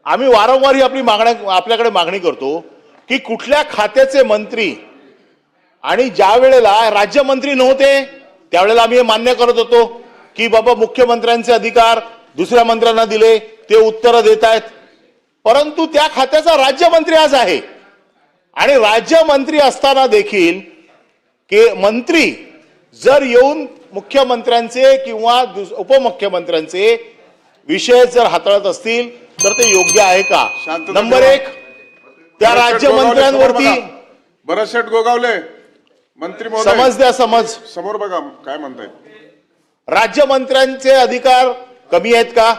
आम्ही वारंवार ही आपल्याकडे मागणी करतो की कुठल्या खात्याचे मंत्री आणि ज्या वेळेला राज्यमंत्री नव्हते त्यावेळेला आम्ही हे मान्य करत होतो की बाबा मुख्यमंत्र्यांचे अधिकार दुसऱ्या मंत्र्यांना दिले, ते उत्तर देत आहेत, परंतु त्या खात्याचा राज्यमंत्री आज आहे आणि राज्यमंत्री असताना देखील मंत्री जर येऊन मुख्यमंत्र्यांचे किंवा उपमुख्यमंत्र्यांचे विषय जर हाताळत असतील तर ते योग्य आहे का? नंबर एक, त्या राज्यमंत्र्यांवरती भरतशेठ गोगावले मंत्री समज द्या, समोर बघा काय म्हणतायत. राज्यमंत्र्यांचे अधिकार कमी आहेत का?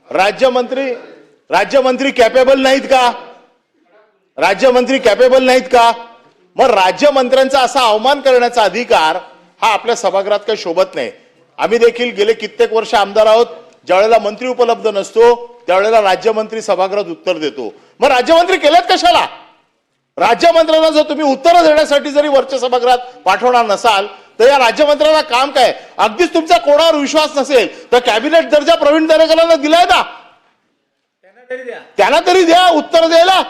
राज्यमंत्री कॅपेबल नाहीत का? राज्यमंत्री कॅपेबल नाहीत का? मग राज्यमंत्र्यांचा असा अवमान करण्याचा अधिकार हा आपल्या सभागृहात काही शोभत नाही. आम्ही देखील गेले कित्येक वर्ष आमदार आहोत. ज्यावेळेला मंत्री उपलब्ध नसतो त्यावेळेला राज्यमंत्री सभागृहात उत्तर देतो. मग राज्यमंत्री केलेत कशाला? राज्यमंत्र्यांना जर तुम्ही उत्तर देण्यासाठी जरी वरच्या सभागृहात पाठवणार नसाल तर या राज्यमंत्र्यांना काम काय? अगदीच तुमचा कोणावर विश्वास नसेल तर कॅबिनेट दर्जा प्रवीण दरेकरांना दिलाय ना, त्यांना तरी द्या उत्तर द्यायला.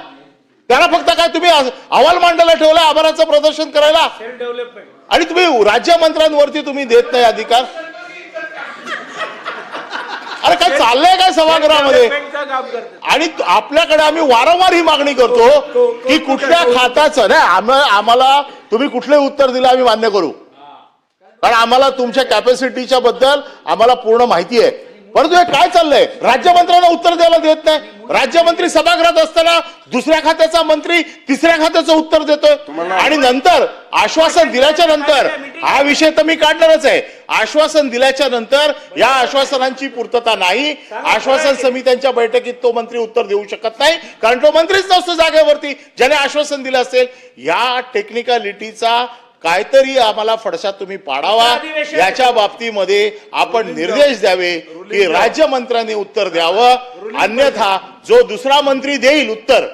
त्यांना फक्त काय तुम्ही अहवाल मांडायला ठेवला, आभाराचं प्रदर्शन करायला, आणि तुम्ही राज्यमंत्र्यांवरती तुम्ही देत नाही अधिकार. अरे काय चाललंय काय सभागृहामध्ये? आणि आपल्याकडे आम्ही वारंवार ही मागणी करतो की कुठल्या खात्याचं नाही, आम्हाला तुम्ही कुठले उत्तर दिलं आम्ही मान्य करू, कारण आम्हाला तुमच्या कॅपॅसिटीच्या बद्दल आम्हाला पूर्ण माहिती आहे. परंतु हे काय चाललंय? राज्यमंत्र्यांना उत्तर द्यायला देत नाही. राज्यमंत्री सभागृहात असताना दुसऱ्या खात्याचा मंत्री तिसऱ्या खात्याचं उत्तर देतोय आणि नंतर आश्वासन दिल्याच्या नंतर, हा विषय तर मी काढणारच आहे, आश्वासन दिल्याच्या नंतर या आश्वासनांची पूर्तता नाही. आश्वासन समित्यांच्या बैठकीत तो मंत्री उत्तर देऊ शकत नाही कारण तो मंत्रीच नसतो जागेवरती ज्याने आश्वासन दिलं असेल. या टेक्निकॅलिटीचा काहीतरी आम्हाला फडशा तुम्ही पाडावा, याच्या बाबतीमध्ये आपण निर्देश द्यावे की राज्यमंत्र्यांनी उत्तर द्यावं, अन्यथा जो दुसरा मंत्री देईल उत्तर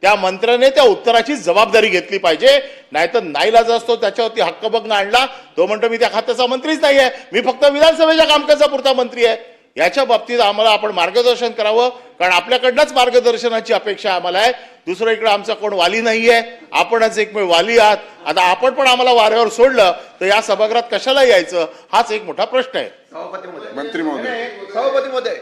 त्या मंत्र्याने त्या उत्तराची जबाबदारी घेतली पाहिजे. नाहीतर नाईलाज असतो त्याच्यावरती हक्कभंग आणला, तो म्हणतो मी त्या खात्याचा मंत्रीच नाही आहे, मी फक्त विधानसभेच्या कामकाजापुरता मंत्री आहे. याच्या बाबतीत आम्हाला आपण मार्गदर्शन करावं, कारण आपल्याकडनंच मार्गदर्शनाची अपेक्षा आम्हाला आहे. दुसरं इकडे आमचा कोण वाली नाहीये, आपणच एकमेव वाली आहात. आता आपण पण आम्हाला वाऱ्यावर सोडलं तर या सभागृहात कशाला यायचं, हाच एक मोठा प्रश्न आहे. मंत्री महोदय, सभापती महोदय